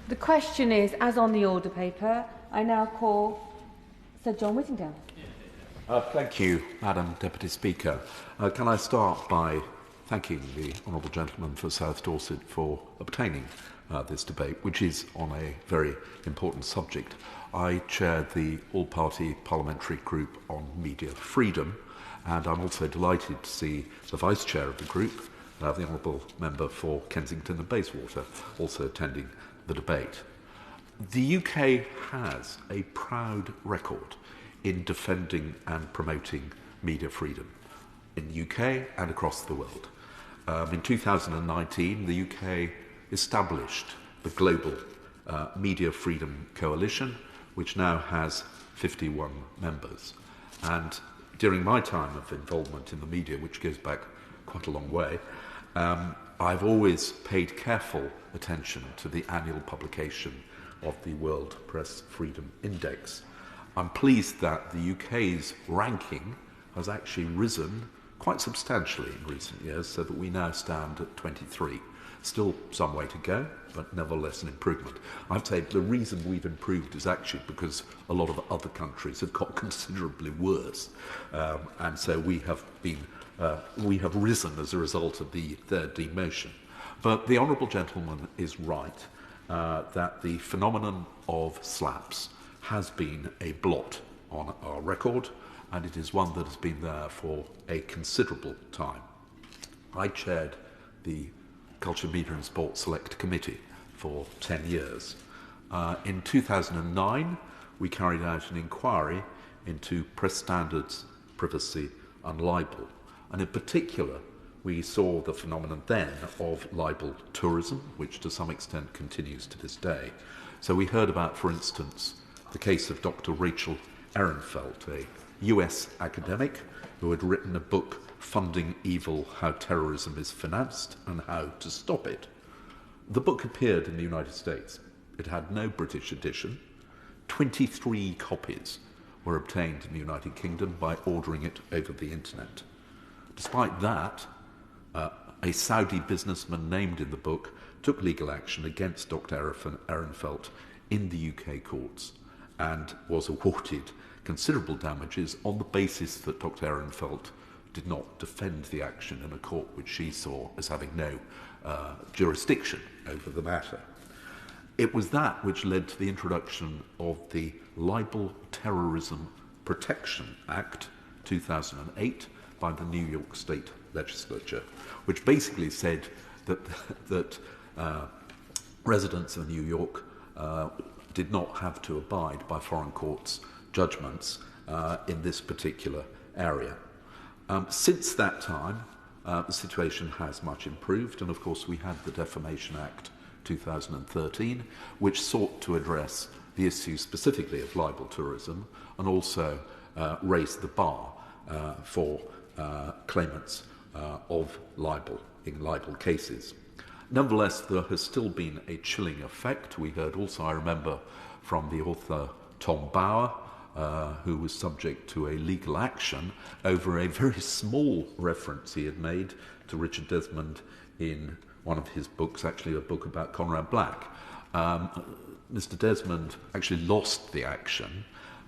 The question is, as on the order paper, I now call Sir John Whittingdale. Thank you, Madam Deputy Speaker. Can I start by thanking the Honourable Gentleman for South Dorset for obtaining this debate, which is on a very important subject. I chaired the all-party parliamentary group on media freedom, and I'm also delighted to see the Vice Chair of the group, the Honourable Member for Kensington and Bayswater, also attending the debate. The UK has a proud record in defending and promoting media freedom in the UK and across the world. In 2019, the UK established the Global Media Freedom Coalition, which now has 51 members. And during my time of involvement in the media, which goes back quite a long way, I've always paid careful attention to the annual publication of the World Press Freedom Index. I'm pleased that the UK's ranking has actually risen quite substantially in recent years, so that we now stand at 23. Still some way to go, but nevertheless an improvement. I'd say the reason we've improved is actually because a lot of other countries have got considerably worse, and so we have risen as a result of the demotion. But the Honourable Gentleman is right that the phenomenon of slaps has been a blot on our record, and it is one that has been there for a considerable time. I chaired the Culture, Media and Sport Select Committee for 10 years. In 2009, we carried out an inquiry into press standards, privacy and libel. And in particular, we saw the phenomenon then of libel tourism, which to some extent continues to this day. So we heard about, for instance, the case of Dr. Rachel Ehrenfeld, a US academic who had written a book, Funding Evil, How Terrorism is Financed and How to Stop It. The book appeared in the United States. It had no British edition. 23 copies were obtained in the United Kingdom by ordering it over the internet. Despite that, a Saudi businessman named in the book took legal action against Dr. Ehrenfeld in the UK courts and was awarded considerable damages on the basis that Dr. Ehrenfeld did not defend the action in a court which she saw as having no jurisdiction over the matter. It was that which led to the introduction of the Libel Terrorism Protection Act 2008 by the New York State Legislature, which basically said that residents of New York did not have to abide by foreign courts' judgments in this particular area. Since that time, the situation has much improved, and of course we had the Defamation Act 2013, which sought to address the issue specifically of libel tourism and also raise the bar for claimants of libel in libel cases. Nonetheless, there has still been a chilling effect. We heard also, I remember, from the author Tom Bower, who was subject to a legal action over a very small reference he had made to Richard Desmond in one of his books, actually a book about Conrad Black. Mr. Desmond actually lost the action,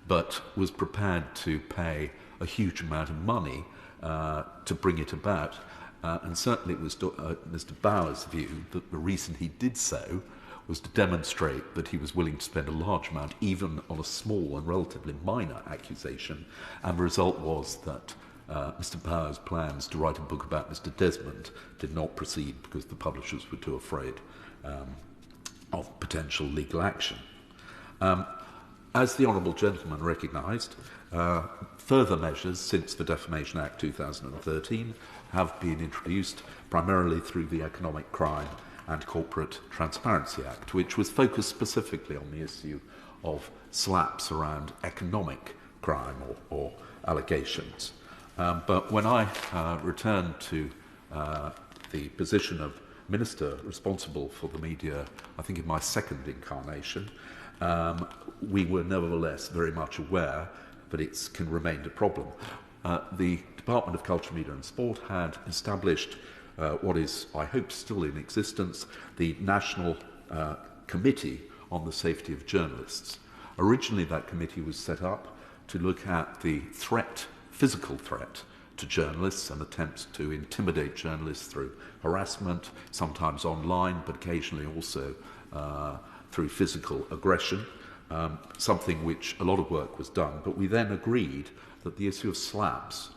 but was prepared to pay a huge amount of money to bring it about. And certainly it was Mr. Bower's view that the reason he did so was to demonstrate that he was willing to spend a large amount, even on a small and relatively minor accusation. And the result was that Mr. Bower's plans to write a book about Mr. Desmond did not proceed because the publishers were too afraid of potential legal action. As the Honourable Gentleman recognised, further measures since the Defamation Act 2013 have been introduced primarily through the Economic Crime and Corporate Transparency Act, which was focused specifically on the issue of slaps around economic crime or allegations. But when I returned to the position of Minister responsible for the media, I think in my second incarnation, we were nevertheless very much aware that it can remain a problem. The Department of Culture, Media and Sport had established what is, I hope, still in existence, the National Committee on the Safety of Journalists. Originally, that committee was set up to look at the physical threat to journalists and attempts to intimidate journalists through harassment, sometimes online, but occasionally also through physical aggression, something which a lot of work was done. But we then agreed that the issue of slaps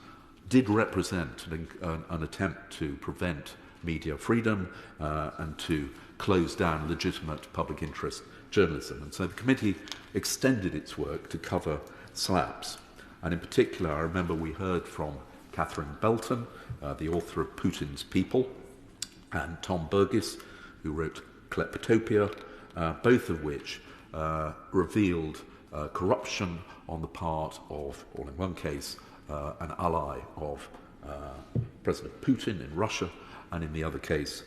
did represent an attempt to prevent media freedom and to close down legitimate public interest journalism. And so the committee extended its work to cover slaps. And in particular, I remember we heard from Catherine Belton, the author of Putin's People, and Tom Burgess, who wrote Kleptopia, both of which revealed corruption on the part of, or in one case, an ally of President Putin in Russia, and in the other case,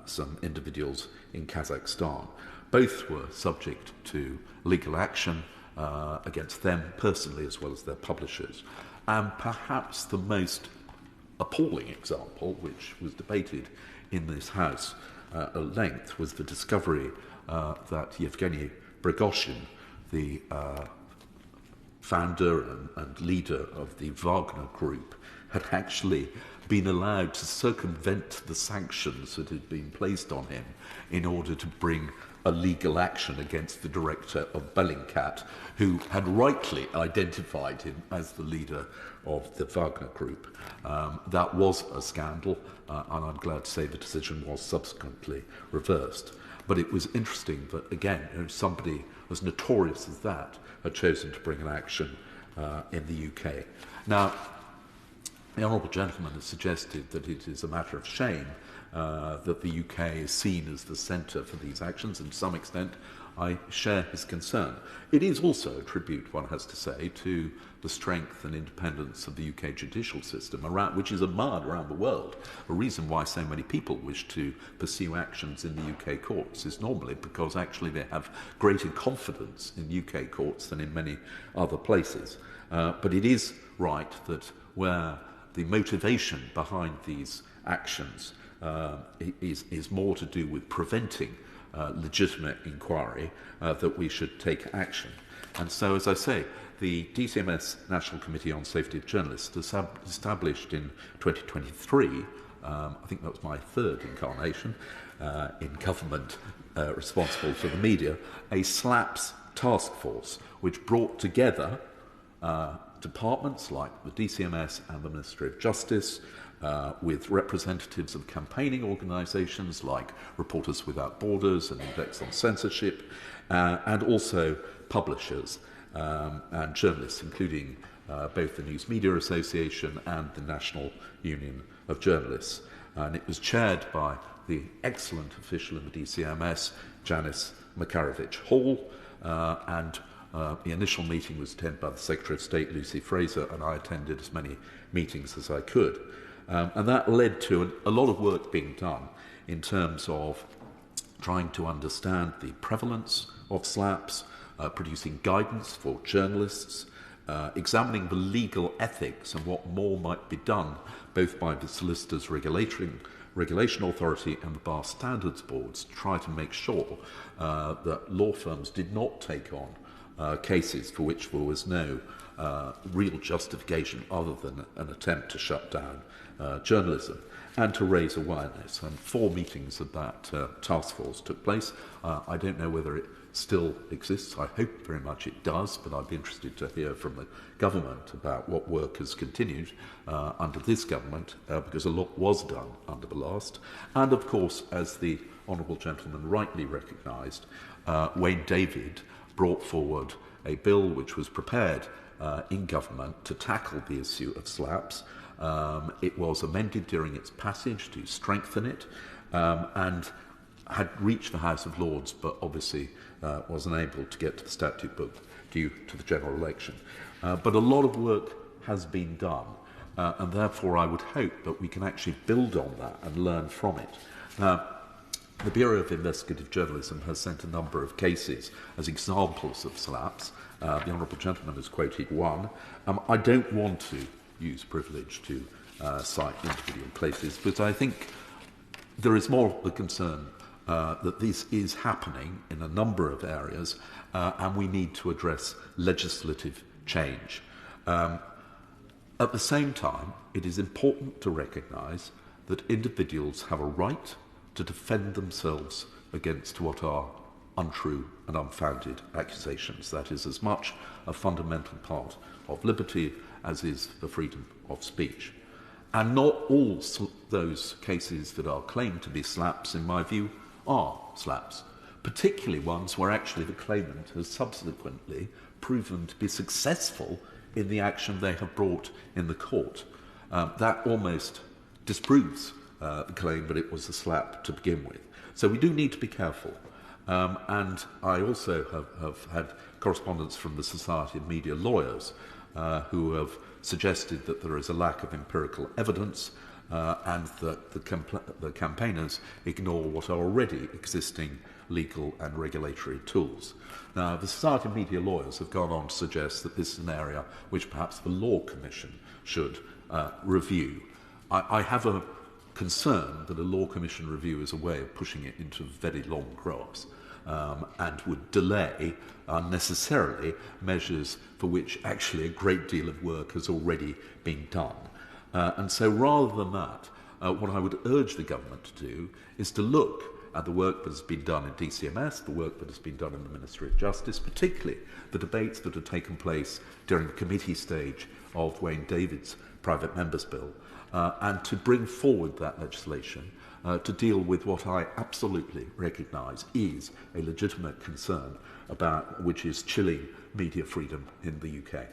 some individuals in Kazakhstan. Both were subject to legal action against them personally as well as their publishers. And perhaps the most appalling example, which was debated in this House at length, was the discovery that Yevgeny Prigozhin, the founder and leader of the Wagner Group, had actually been allowed to circumvent the sanctions that had been placed on him in order to bring a legal action against the director of Bellingcat, who had rightly identified him as the leader of the Wagner Group. That was a scandal, and I'm glad to say the decision was subsequently reversed. But it was interesting that, again, somebody as notorious as that had chosen to bring an action in the UK. Now, the Honourable Gentleman has suggested that it is a matter of shame that the UK is seen as the centre for these actions, and to some extent I share his concern. It is also a tribute, one has to say, to the strength and independence of the UK judicial system, which is admired around the world. A reason why so many people wish to pursue actions in the UK courts is normally because actually they have greater confidence in UK courts than in many other places. But it is right that where the motivation behind these actions is more to do with preventing legitimate inquiry, that we should take action. And so, as I say, the DCMS National Committee on Safety of Journalists established in 2023, I think that was my third incarnation in government responsible for the media, a SLAPS task force which brought together departments like the DCMS and the Ministry of Justice, with representatives of campaigning organisations like Reporters Without Borders and Index on Censorship, and also publishers and journalists, including both the News Media Association and the National Union of Journalists. And it was chaired by the excellent official in the DCMS, Janice Makarovich-Hall, and the initial meeting was attended by the Secretary of State, Lucy Fraser, and I attended as many meetings as I could. And that led to a lot of work being done in terms of trying to understand the prevalence of SLAPs, producing guidance for journalists, examining the legal ethics and what more might be done, both by the Solicitors Regulation Authority and the Bar Standards Boards, to try to make sure that law firms did not take on cases for which there was no real justification other than an attempt to shut down journalism, and to raise awareness. And 4 meetings of that task force took place. I don't know whether it still exists. I hope very much it does, but I'd be interested to hear from the government about what work has continued under this government, because a lot was done under the last. And of course, as the Honourable Gentleman rightly recognised, Wayne David brought forward a bill which was prepared in government to tackle the issue of SLAPs. It was amended during its passage to strengthen it, and had reached the House of Lords, but obviously was unable to get to the statute book due to the general election. But a lot of work has been done, and therefore I would hope that we can actually build on that and learn from it. The Bureau of Investigative Journalism has sent a number of cases as examples of SLAPs. The Honourable Gentleman has quoted one. I don't want to use privilege to cite individual places, but I think there is more of a concern that this is happening in a number of areas, and we need to address legislative change. At the same time, it is important to recognise that individuals have a right to defend themselves against what are untrue and unfounded accusations. That is as much a fundamental part of liberty as is the freedom of speech. And not all those cases that are claimed to be slaps, in my view, are slaps, particularly ones where actually the claimant has subsequently proven to be successful in the action they have brought in the court. That almost disproves the claim that it was a slap to begin with. So we do need to be careful. And I also have had correspondence from the Society of Media Lawyers who have suggested that there is a lack of empirical evidence and that the campaigners ignore what are already existing legal and regulatory tools. Now, the Society of Media Lawyers have gone on to suggest that this is an area which perhaps the Law Commission should review. I have a concern that a Law Commission review is a way of pushing it into very long grass and would delay unnecessarily measures for which actually a great deal of work has already been done. And so rather than that, what I would urge the government to do is to look at the work that has been done in DCMS, the work that has been done in the Ministry of Justice, particularly the debates that have taken place during the committee stage of Wayne David's private member's bill, and to bring forward that legislation to deal with what I absolutely recognise is a legitimate concern about which is chilling media freedom in the UK.